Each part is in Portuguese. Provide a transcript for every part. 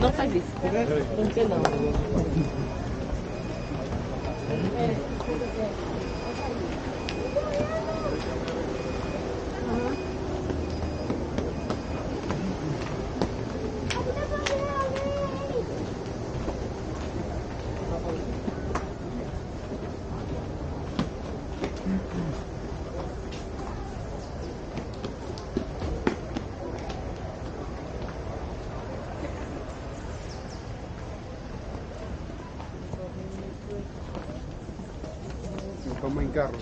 Não faz isso. Por que não? Como em carro.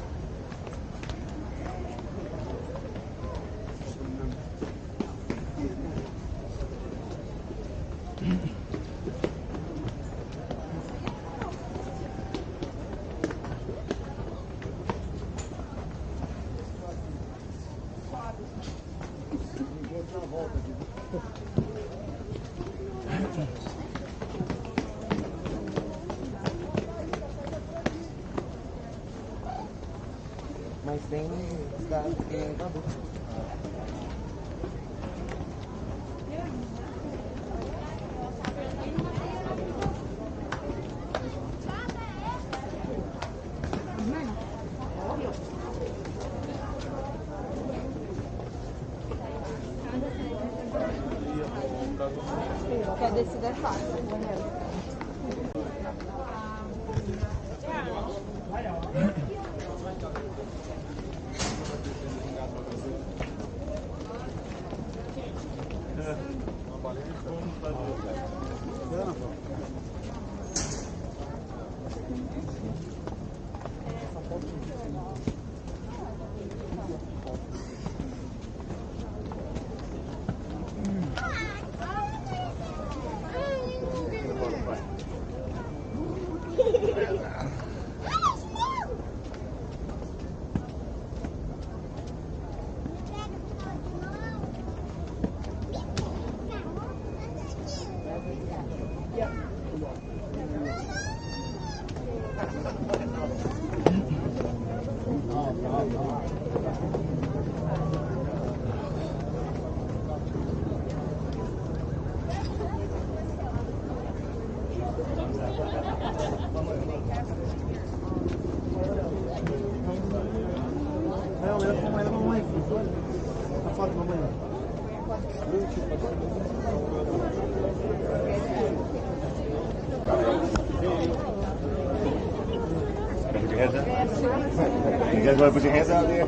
Mas tem cidade que é adulto. Quer descer é fácil. You guys want to put your hands out there?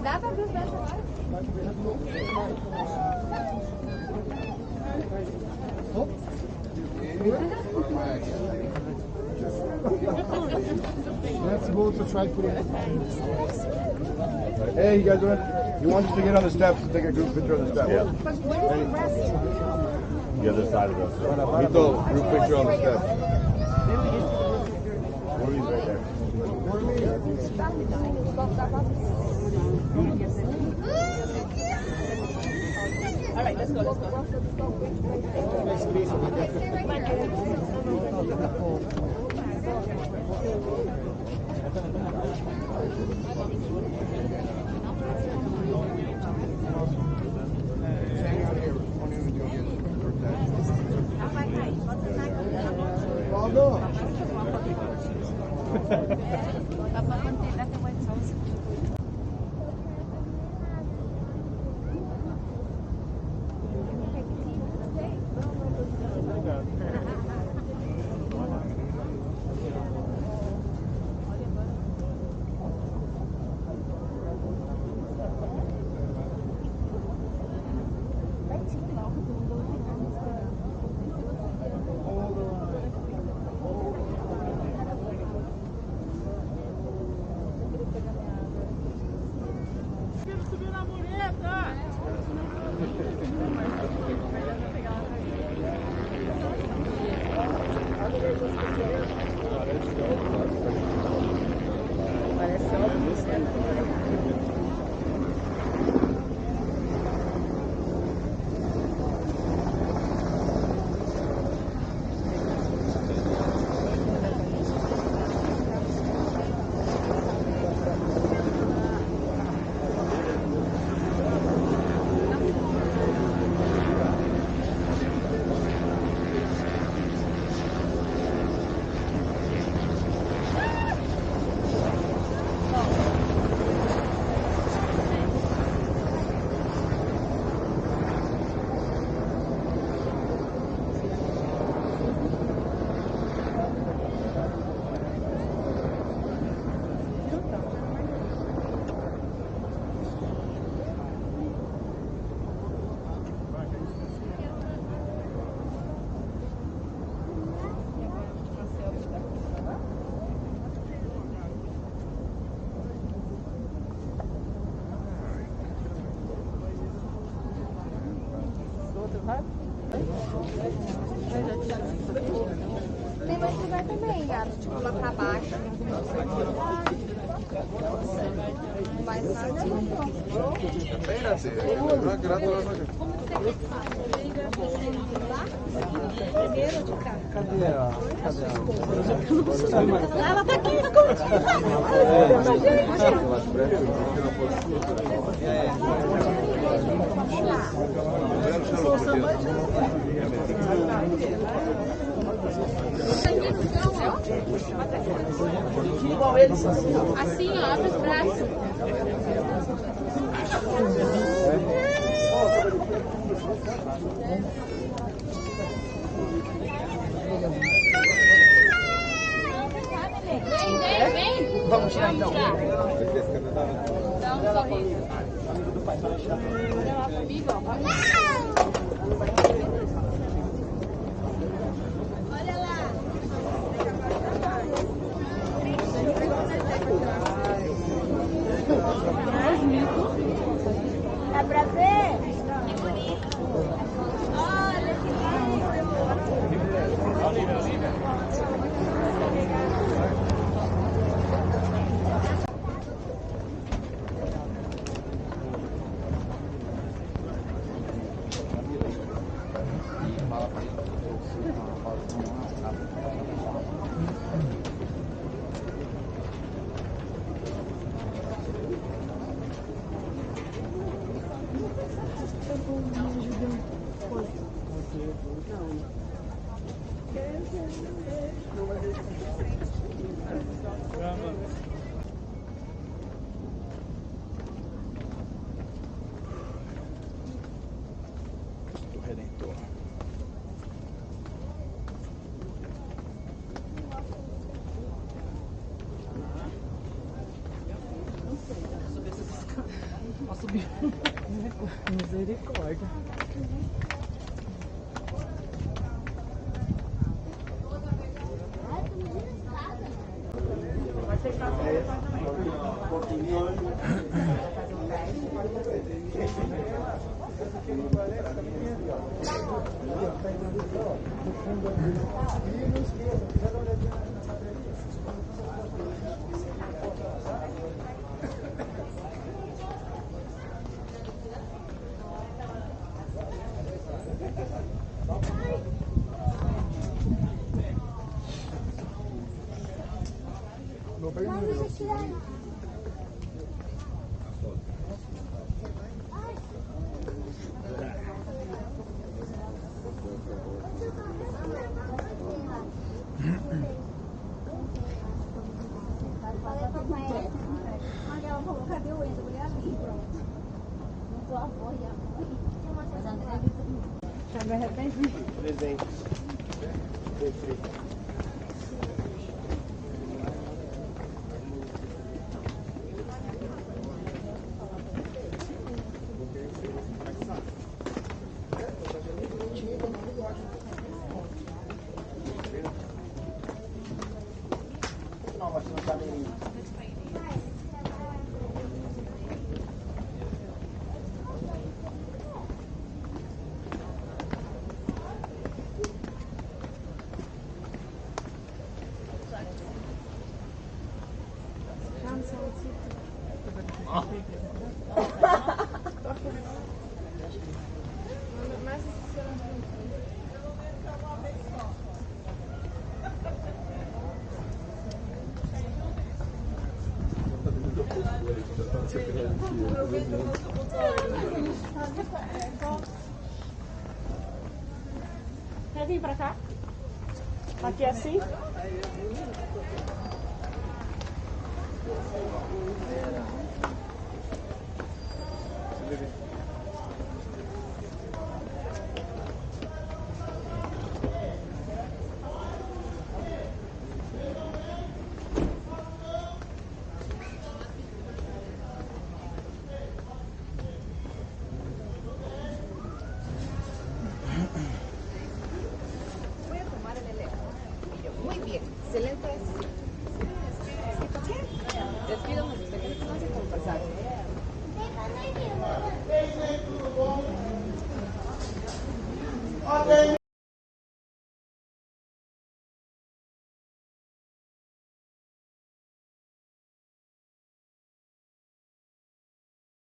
Dá pra ver os dois agora? Let's go to try putting it. Hey, you guys doing? You want us to get on the steps and take a group picture on the steps? Yeah. The other side of us. Vito, group picture on the steps. Where are you right there? All right, let's go, let's go. Tem mais lugar também, gato. Tipo, lá pra baixo. Mas nada. Primeiro de cá. Cadê ela? Ela tá aqui escondida. Igual eles. Assim, ó, abre os braços. Vem. Vamos tirar então. Dá um sorriso. Olha lá comigo, ó. Olha lá. Dá pra ver? Que bonito. Olha que Misericórdia. que eu entro, eu vou ali, pronto. Não sou avó e a mãe. Mas André Já me arrependi. Presentes. Não, mas não tá nem. Quer vir pra cá? Aqui assim? voy a tomar el elevador. Muy bien, excelente. Despido, me gusta que no se conversar.